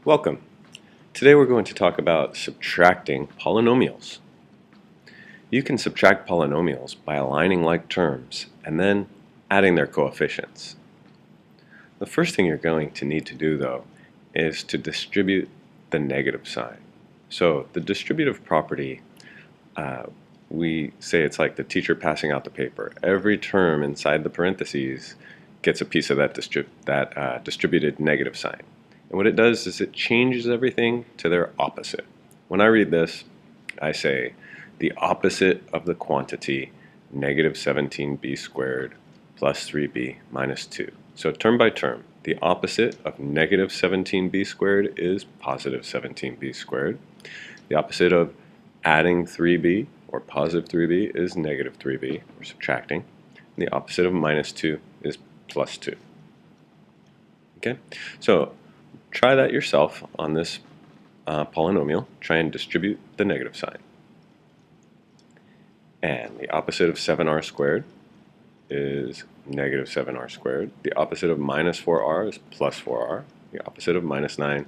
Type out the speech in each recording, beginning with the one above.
Welcome. Today we're going to talk about subtracting polynomials. You can subtract polynomials by aligning like terms and then adding their coefficients. The first thing you're going to need to do, though, is to distribute the negative sign. So the distributive property, we say it's like the teacher passing out the paper. Every term inside the parentheses gets a piece of that distributed negative sign. And what it does is it changes everything to their opposite. When I read this, I say the opposite of the quantity negative 17b squared plus 3b minus 2. So term by term, the opposite of negative 17b squared is positive 17b squared. The opposite of adding 3b or positive 3b is negative 3b, or subtracting. And the opposite of minus 2 is plus 2. Okay, so try that yourself on this polynomial. Try and distribute the negative sign. And the opposite of 7r squared is negative 7r squared. The opposite of minus 4r is plus 4r. The opposite of minus 9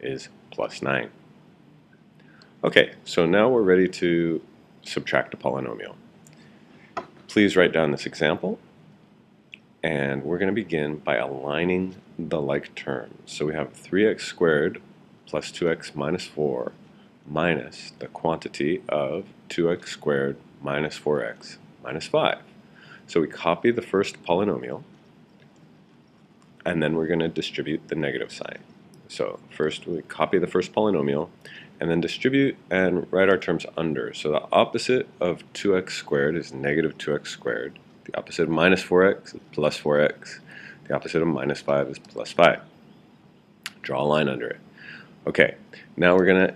is plus 9. Okay, so now we're ready to subtract a polynomial. Please write down this example. And we're going to begin by aligning the like terms. So we have 3x squared plus 2x minus 4 minus the quantity of 2x squared minus 4x minus 5. So we copy the first polynomial, and then we're going to distribute the negative sign. So first we copy the first polynomial, and then distribute and write our terms under. So the opposite of 2x squared is negative 2x squared. The opposite of minus 4x is plus 4x. The opposite of minus 5 is plus 5. Draw a line under it. Okay, now we're going to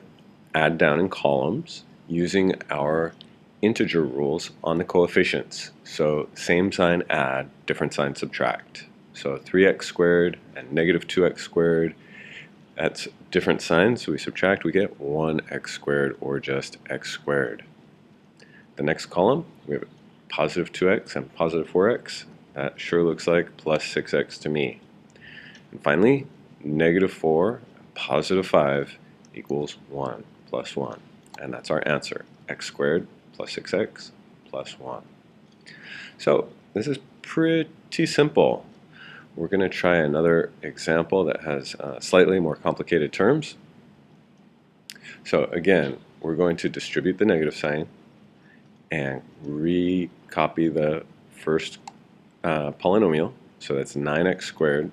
add down in columns using our integer rules on the coefficients. So same sign add, different sign subtract. So 3x squared and negative 2x squared, that's different signs. So we subtract, we get 1x squared or just x squared. The next column, we have positive 2x and positive 4x. That sure looks like plus 6x to me. And finally, negative 4 and positive 5 equals 1 plus 1. And that's our answer, x squared plus 6x plus 1. So this is pretty simple. We're going to try another example that has slightly more complicated terms. So again, we're going to distribute the negative sign and recopy the first polynomial. So that's 9x squared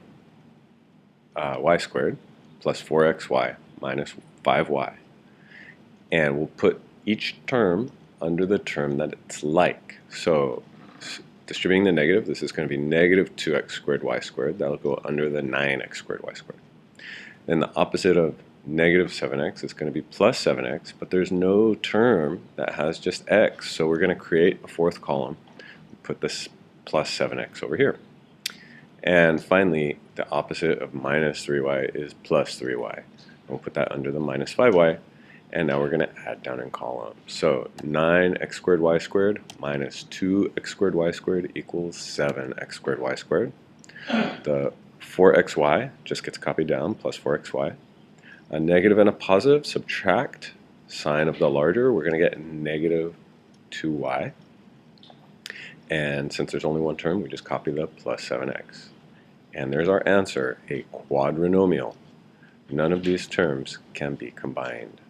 y squared plus 4xy minus 5y. And we'll put each term under the term that it's like. So distributing the negative, this is going to be negative 2x squared y squared. That'll go under the 9x squared y squared. Then the opposite of negative 7x is going to be plus 7x, but there's no term that has just x, so we're going to create a fourth column. Put this plus 7x over here. And finally, the opposite of minus 3y is plus 3y. We'll put that under the minus 5y, and now we're going to add down in columns. So 9x squared y squared minus 2x squared y squared equals 7x squared y squared. The 4xy just gets copied down, plus 4xy. A negative and a positive, subtract sign of the larger, we're going to get negative 2y. And since there's only one term, we just copy the plus 7x. And there's our answer, a quadrinomial. None of these terms can be combined.